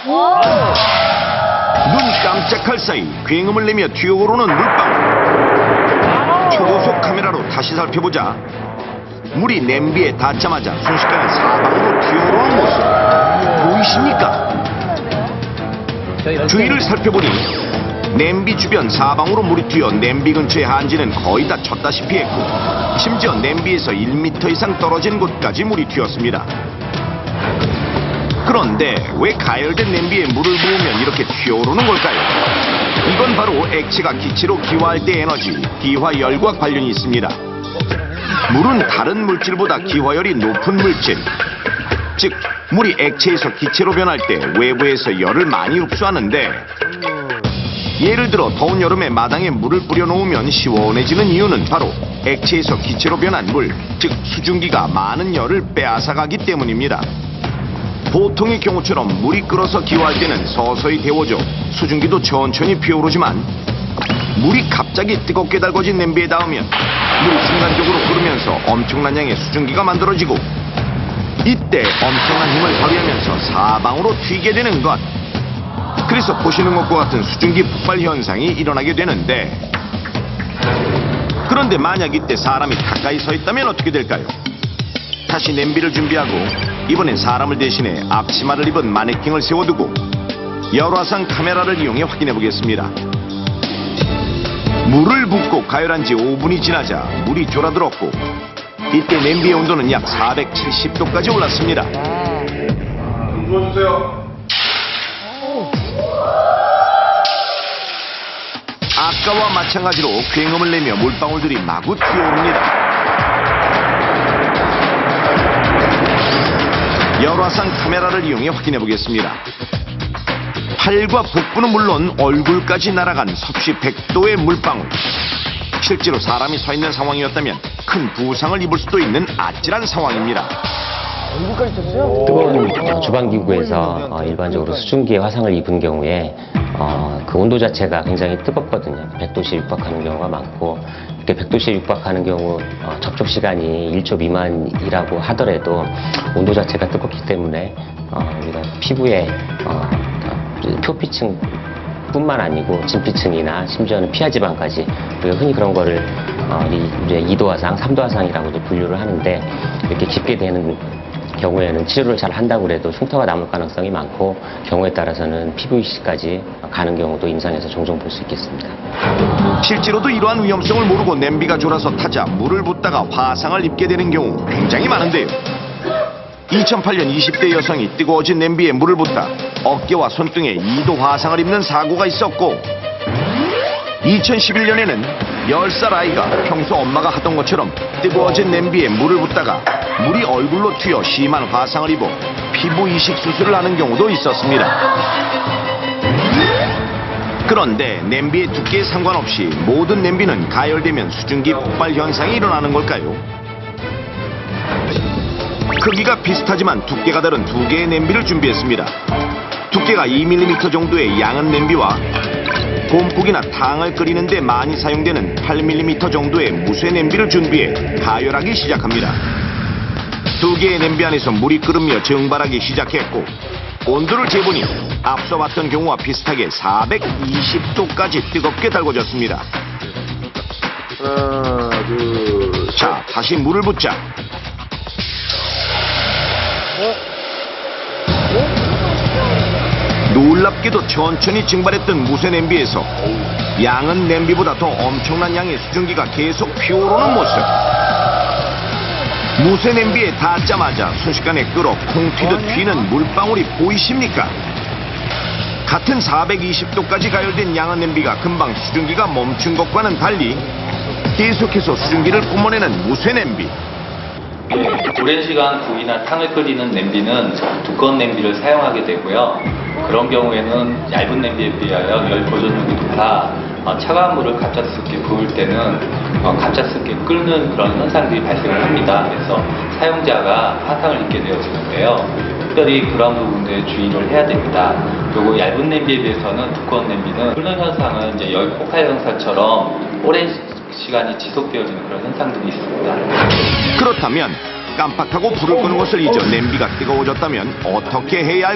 눈 깜짝할 사이 굉음을 내며 튀어오르는 물방울. 초고속 카메라로 다시 살펴보자 물이 냄비에 닿자마자 순식간에 사방으로 튀어오르는 모습 보이십니까? 주위를 살펴보니 냄비 주변 사방으로 물이 튀어 냄비 근처의 한지는 거의 다 쳤다시피 했고 심지어 냄비에서 1m 이상 떨어진 곳까지 물이 튀었습니다. 그런데 왜 가열된 냄비에 물을 부으면 이렇게 튀어오르는 걸까요? 이건 바로 액체가 기체로 기화할 때 에너지, 기화열과 관련이 있습니다. 물은 다른 물질보다 기화열이 높은 물질, 즉 물이 액체에서 기체로 변할 때 외부에서 열을 많이 흡수하는데 예를 들어 더운 여름에 마당에 물을 뿌려놓으면 시원해지는 이유는 바로 액체에서 기체로 변한 물, 즉 수증기가 많은 열을 빼앗아가기 때문입니다. 보통의 경우처럼 물이 끓어서 기화할 때는 서서히 데워져 수증기도 천천히 피어오르지만 물이 갑자기 뜨겁게 달궈진 냄비에 닿으면 물이 순간적으로 흐르면서 엄청난 양의 수증기가 만들어지고 이때 엄청난 힘을 발휘하면서 사방으로 튀게 되는 것. 그래서 보시는 것과 같은 수증기 폭발 현상이 일어나게 되는데 그런데 만약 이때 사람이 가까이 서 있다면 어떻게 될까요? 다시 냄비를 준비하고 이번엔 사람을 대신해 앞치마를 입은 마네킹을 세워두고 열화상 카메라를 이용해 확인해 보겠습니다. 물을 붓고 가열한 지 5분이 지나자 물이 졸아들었고 이때 냄비의 온도는 약 470도까지 올랐습니다. 부어주세요. 아까와 마찬가지로 굉음을 내며 물방울들이 마구 튀어오릅니다. 열화상 카메라를 이용해 확인해 보겠습니다. 팔과 복부는 물론 얼굴까지 날아간 섭씨 100도의 물방울. 실제로 사람이 서 있는 상황이었다면 큰 부상을 입을 수도 있는 아찔한 상황입니다. 뜨거운 주방기구에서 일반적으로 수증기에 화상을 입은 경우에 그 온도 자체가 굉장히 뜨겁거든요. 100도씨에 육박하는 경우가 많고 이렇게 100도씨에 육박하는 경우 접촉 시간이 1초 미만이라고 하더라도 온도 자체가 뜨겁기 때문에 우리가 피부에 표피층 뿐만 아니고 진피층이나 심지어는 피하지방까지 우리가 흔히 그런 거를 이제 2도 화상, 3도 화상이라고 이제 분류를 하는데 이렇게 깊게 되는 경우에는 치료를 잘 한다고 해도 흉터가 남을 가능성이 많고 경우에 따라서는 피부 이식까지 가는 경우도 임상에서 종종 볼 수 있겠습니다. 실제로도 이러한 위험성을 모르고 냄비가 졸아서 타자 물을 붓다가 화상을 입게 되는 경우 굉장히 많은데요. 2008년 20대 여성이 뜨거워진 냄비에 물을 붓다 어깨와 손등에 2도 화상을 입는 사고가 있었고 2011년에는 10살 아이가 평소 엄마가 하던 것처럼 뜨거워진 냄비에 물을 붓다가 물이 얼굴로 튀어 심한 화상을 입어 피부 이식 수술을 하는 경우도 있었습니다. 그런데 냄비의 두께에 상관없이 모든 냄비는 가열되면 수증기 폭발 현상이 일어나는 걸까요? 크기가 비슷하지만 두께가 다른 두 개의 냄비를 준비했습니다. 두께가 2mm 정도의 양은 냄비와 곰국이나 탕을 끓이는 데 많이 사용되는 8mm 정도의 무쇠 냄비를 준비해 가열하기 시작합니다. 두 개의 냄비 안에서 물이 끓으며 증발하기 시작했고 온도를 재보니 앞서 봤던 경우와 비슷하게 420도까지 뜨겁게 달궈졌습니다. 하나, 둘, 자, 다시 물을 붓자. 놀랍게도 천천히 증발했던 무쇠 냄비에서 양은 냄비보다 더 엄청난 양의 수증기가 계속 피어오르는 모습. 무쇠 냄비에 닿자마자 순식간에 끓어 콩 튀듯 튀는 물방울이 보이십니까? 같은 420도까지 가열된 양은 냄비가 금방 수증기가 멈춘 것과는 달리 계속해서 수증기를 뿜어내는 무쇠 냄비. 오랜 시간 국이나 탕을 끓이는 냄비는 두꺼운 냄비를 사용하게 되고요. 그런 경우에는 얇은 냄비에 비하여 열 보존력이 높아 차가운 물을 갑작스럽게 부을 때는 갑작스럽게 끓는 그런 현상들이 발생을 합니다. 그래서 사용자가 화상을 입게 되어지는데요. 특별히 그런 부분에 주의를 해야 됩니다. 그리고 얇은 냄비에 비해서는 두꺼운 냄비는 끓는 현상은 이제 열 폭발 현상처럼 오랜 시간이 지속되어지는 그런 현상들이 있습니다. 그렇다면 깜빡하고 불을 끄는 것을 잊어 냄비가 뜨거워졌다면 어떻게 해야 할까요?